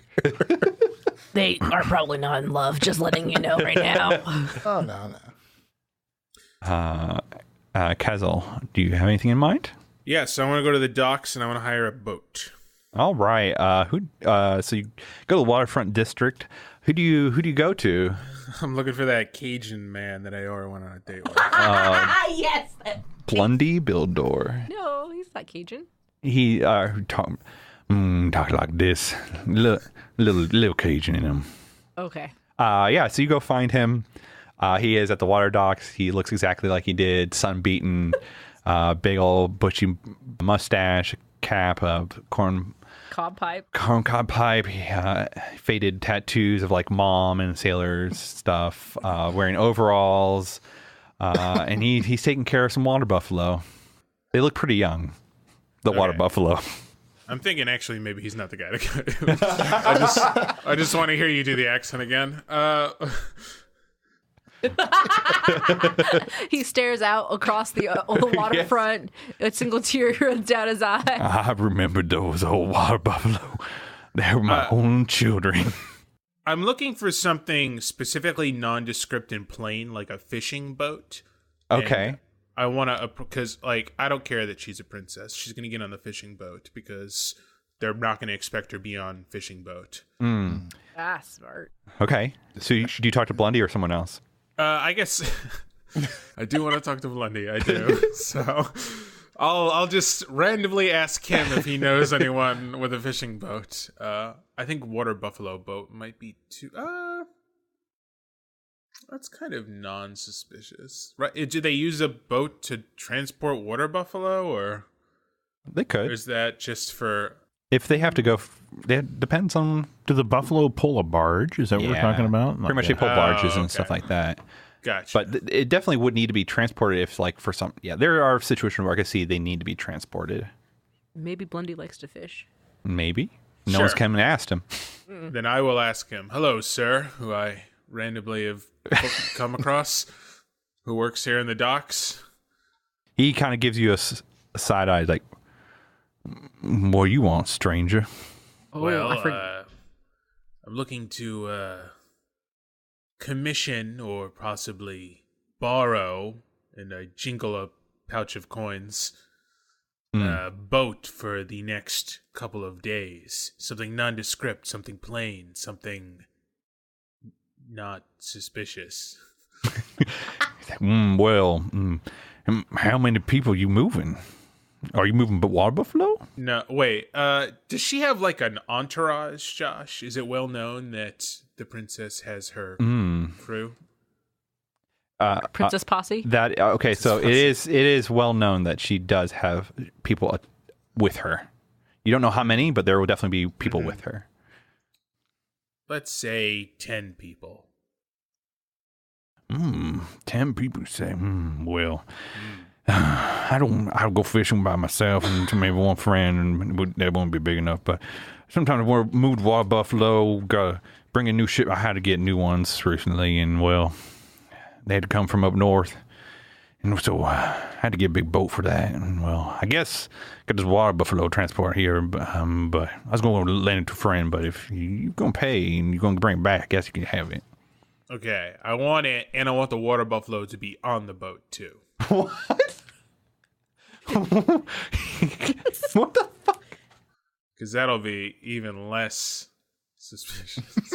They are probably not in love, just letting you know right now. Oh, no. Kazel, do you have anything in mind? Yes, I want to go to the docks and I want to hire a boat. All right. So you go to the waterfront district. Who do you go to? I'm looking for that Cajun man that I already went on a date with. Yes. Blundy Bildor. No, he's not Cajun. talk like this. Little Cajun in him. Okay. Yeah, so you go find him. He is at the water docks. He looks exactly like he did, sun-beaten, big old bushy mustache, cap, Cob pipe. corncob pipe, faded tattoos of like mom and sailors stuff, wearing overalls, and he's taking care of some water buffalo. They look pretty young, the water buffalo. I'm thinking actually maybe he's not the guy to go. I just want to hear you do the accent again. He stares out across the waterfront. A single tear runs down his eye. I remember those old water buffalo. They were my own children. I'm looking for something specifically nondescript and plain, like a fishing boat. Okay. And I want to, because like I don't care that she's a princess. She's going to get on the fishing boat because they're not going to expect her to be on fishing boat. Smart. Okay. So do you talk to Blondie or someone else? I guess I do want to talk to Blondie. I do. So I'll just randomly ask him if he knows anyone with a fishing boat. I think water buffalo boat might be too. That's kind of non-suspicious, right? Do they use a boat to transport water buffalo, or They could. is that just for? If they have to go, that depends on. Do the buffalo pull a barge? Is that what we're talking about? Pretty much they pull barges and stuff like that. Gotcha. But it definitely would need to be transported if, like, for some. Yeah, there are situations where I can see they need to be transported. Maybe Blondie likes to fish. Maybe. No Sure. one's come and asked him. Then I will ask him. Hello, sir, who I randomly have come across, who works here in the docks. He kind of gives you a side eye, like, what do you want, stranger? Oh, Well, I I'm looking to commission or possibly borrow, and I jingle a pouch of coins, boat for the next couple of days. Something nondescript, something plain, something not suspicious. How many people you moving? Are you moving water buffalo? No, wait. Does she have like an entourage, Josh? Is it well known that the princess has her crew? Princess Posse. That okay, so it is well known that she does have people with her. You don't know how many, but there will definitely be people with her. Let's say 10 people. 10 people say, I don't go fishing by myself and maybe one friend, and that won't be big enough. But sometimes when we moved water buffalo, gotta bring a new ship. I had to get new ones recently, and they had to come from up north, and so I had to get a big boat for that. And I guess got this water buffalo transport here, but I was going to lend it to a friend. But if you're gonna pay and you're gonna bring it back, I guess you can have it. Okay, I want it, and I want the water buffalo to be on the boat too. What? What the fuck? Because that'll be even less suspicious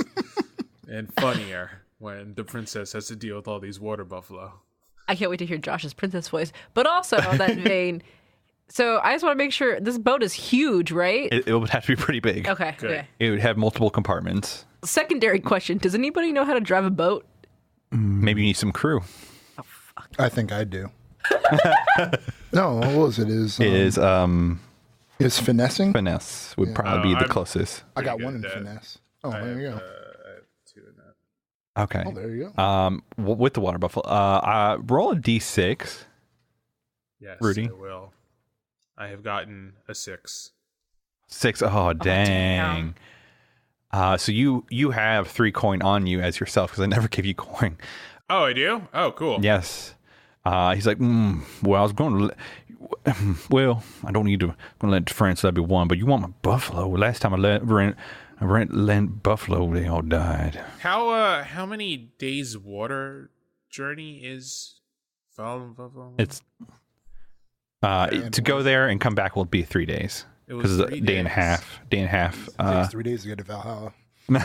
and funnier when the princess has to deal with all these water buffalo. I can't wait to hear Josh's princess voice. But also on that vein, so I just want to make sure this boat is huge, right? It would have to be pretty big. Okay. Good. Okay. It would have multiple compartments. Secondary question: does anybody know how to drive a boat? Maybe you need some crew. I think I do. No, what was it? Is finessing? Finesse would probably be the closest. I got Pretty one in good at that. finesse. Oh, there you go. I have 2 in that. Okay. Oh, there you go. With the water buffalo, roll a d6. Yes, Rudy? I will. I have gotten a 6. 6. Oh, dang. So you have 3 coin on you as yourself because I never gave you coin. Oh, I do? Oh, cool. Yes. He's like, well, I was going to. I don't need to. I'm going to let France that'd be 1, but you want my buffalo? Last time I let buffalo, they all died. How many days water journey is Fallen Buffalo? It's to go there and come back will be 3 days It was because it's a 3 day and a days. half. Day and a half. It takes 3 days to get to Valhalla. No,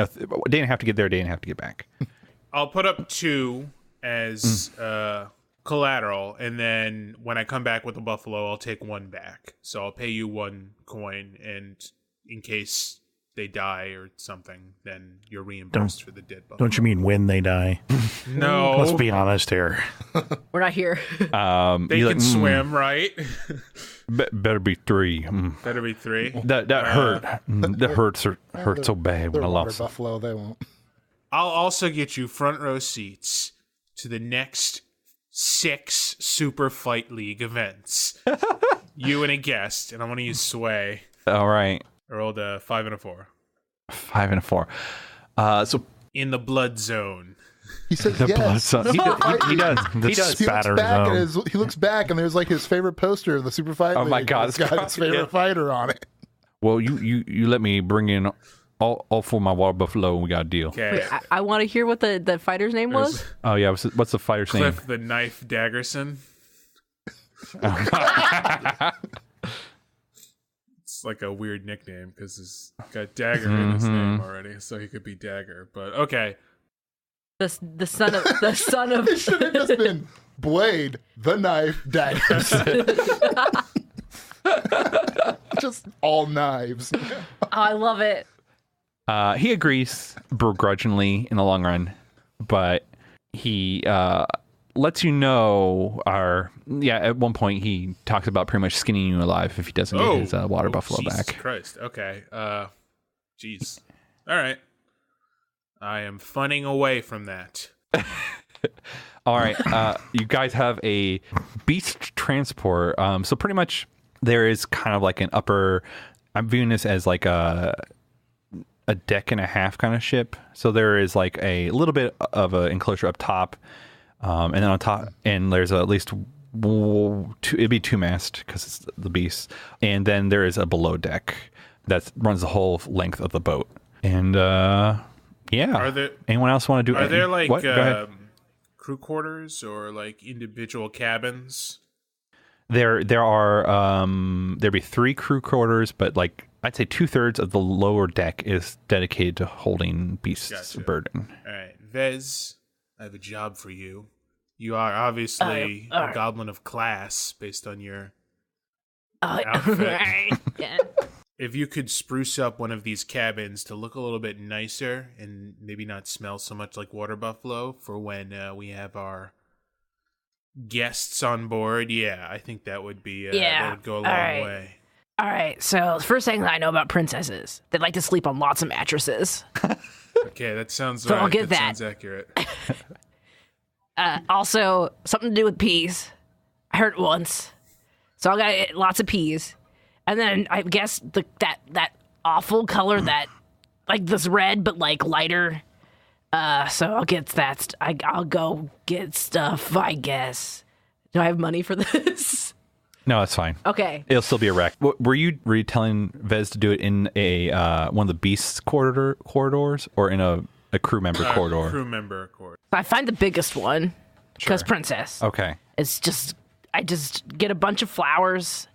day and a half to get there. Day and a half to get back. I'll put up 2 as collateral, and then when I come back with the buffalo, I'll take 1 back. So I'll pay you 1 coin, and in case they die or something, then you're reimbursed for the dead buffalo. Don't you mean when they die? No. Let's be honest here. We're not here. They can swim, right? Better be 3. Better be 3. That hurt. That hurt so bad when I They're water lost. buffalo. They won't. I'll also get you front row seats to the next 6 Super Fight League events. You and a guest, and I want to use Sway. All right. I rolled a 5 and a 4. 5 and a 4. So In the blood zone. He says the blood yes. son. He does. He does. He looks back and there's like his favorite poster of the Super Fight League. my God, It's got his favorite fighter on it. Well, you let me bring in all 4 of my water buffalo, and we got a deal. Okay. Wait, I want to hear what the fighter's name was. Oh yeah, what's the fighter's name? Cliff the Knife Daggerson. It's like a weird nickname because he's got Dagger in his name already, so he could be Dagger. But okay. The son of It should have just been Blade, the Knife, Daggers. Just all knives. Oh, I love it. He agrees begrudgingly in the long run, but he lets you know at one point he talks about pretty much skinning you alive if he doesn't get his water buffalo Jesus back. Christ. Okay. Jeez. All right. I am funning away from that. All right. You guys have a beast transport. So pretty much there is kind of like an upper, I'm viewing this as like a deck and a half kind of ship. So there is like a little bit of an enclosure up top. And then on top, and there's at least it'd be 2 mast because it's the beast. And then there is a below deck that runs the whole length of the boat. And yeah. Are there anyone else want to do? Are there like what? Go ahead. crew quarters or like individual cabins? There are there'd be 3 crew quarters, but like I'd say 2/3 of the lower deck is dedicated to holding beasts' burden. All right, Vez, I have a job for you. You are obviously a goblin of class based on your outfit. Yeah. If you could spruce up one of these cabins to look a little bit nicer and maybe not smell so much like water buffalo for when we have our guests on board, I think that would be that would go a long way. All right, so the first thing that I know about princesses, they like to sleep on lots of mattresses. Okay, that sounds So right. I'll get that. Sounds accurate. Also, something to do with peas. I heard it once. So I got lots of peas. And then I guess that awful color that, like this red, but like lighter. So I'll get that. I'll go get stuff, I guess. Do I have money for this? No, it's fine. Okay. It'll still be a wreck. Were you telling Vez to do it in a one of the beasts corridors or in a crew member corridor? Crew member corridor. I find the biggest one because Sure. princess. Okay. It's just, I just get a bunch of flowers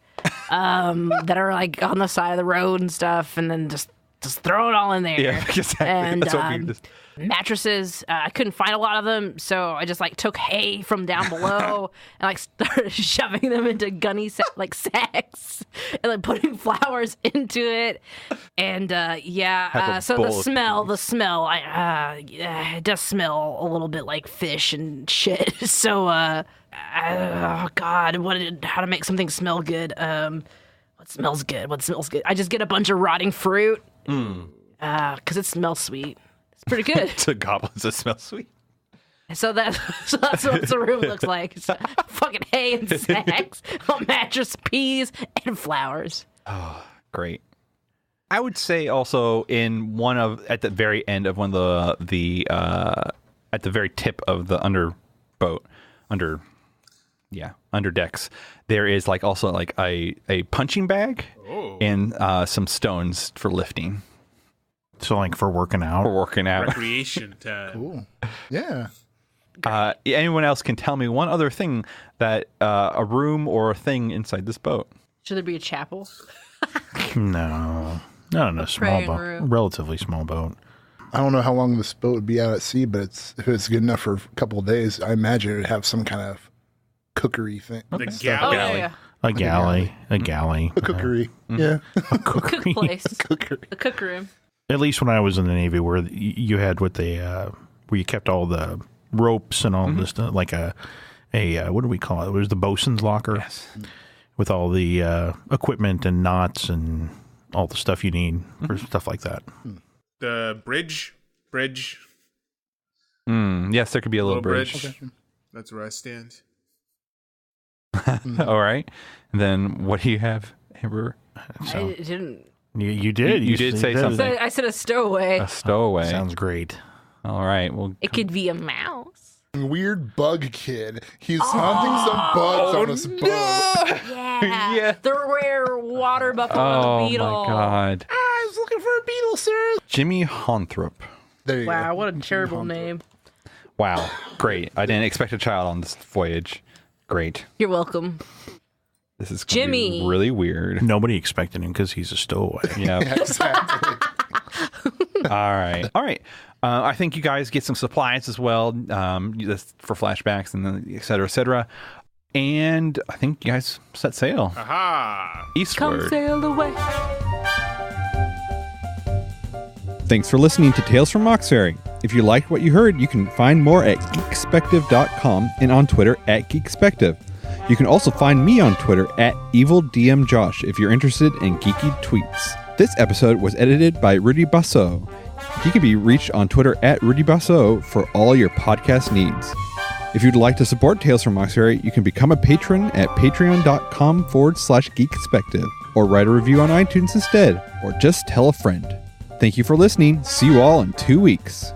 that are like on the side of the road and stuff, and then just throw it all in there. Yeah, exactly. And That's what we just... mattresses, I couldn't find a lot of them, so I just like took hay from down below and like started shoving them into gunny sacks and like putting flowers into it. And so the smell, it does smell a little bit like fish and shit. So oh God, how to make something smell good? What smells good? I just get a bunch of rotting fruit because it smells sweet. It's pretty good. To goblins that smell sweet. So that's what the room looks like. It's fucking hay and sacks, a mattress, peas, and flowers. Oh, great. I would say also at the very end of one of the at the very tip of the under decks, there is like also like a punching bag and some stones for lifting. So like for working out? For working out. Recreation time. Cool. Yeah. Anyone else can tell me one other thing that a room or a thing inside this boat? Should there be a chapel? No, small praying boat, room. relatively small boat. I don't know how long this boat would be out at sea, but if it's good enough for a couple of days, I imagine it would have some kind of cookery thing. The stuff. galley. Oh, yeah. A galley. A galley. A cookery. Yeah. Cook place. Cookery. The cook room. At least when I was in the Navy, where you had what they where you kept all the ropes and all this stuff, like a what do we call it? It was the bosun's locker. Yes. With all the equipment and knots and all the stuff you need for stuff like that. The bridge. Yes, there could be a little bridge. Okay. That's where I stand. All right. And then what do you have, Amber? So, I didn't. you did. You did say something. I said a stowaway. A stowaway. Sounds great. All right. Well, It could be a mouse. Weird bug kid. He's hunting some bugs on this boat. Yeah. Yeah. The rare water buffalo oh beetle. my God. I was looking for a beetle, sir. Jimmy Honthorpe. There you Wow, go. what a terrible name. Wow. Great. I didn't expect a child on this voyage. Great. You're welcome. This is gonna be Jimmy. really weird. Nobody expected him because he's a stowaway. Yeah. Exactly. All right. All right. I think you guys get some supplies as well for flashbacks and then et cetera, et cetera. And I think you guys set sail Aha! Come eastward. sail away. Thanks for listening to Tales from Moxferry. If you liked what you heard, you can find more at geekspective.com and on Twitter at geekspective. You can also find me on Twitter at EvilDMJosh if you're interested in geeky tweets. This episode was edited by Rudy Basso. He can be reached on Twitter at Rudy Basso for all your podcast needs. If you'd like to support Tales from Moxferry, you can become a patron at patreon.com/geekspective or write a review on iTunes instead, or just tell a friend. Thank you for listening. See you all in 2 weeks.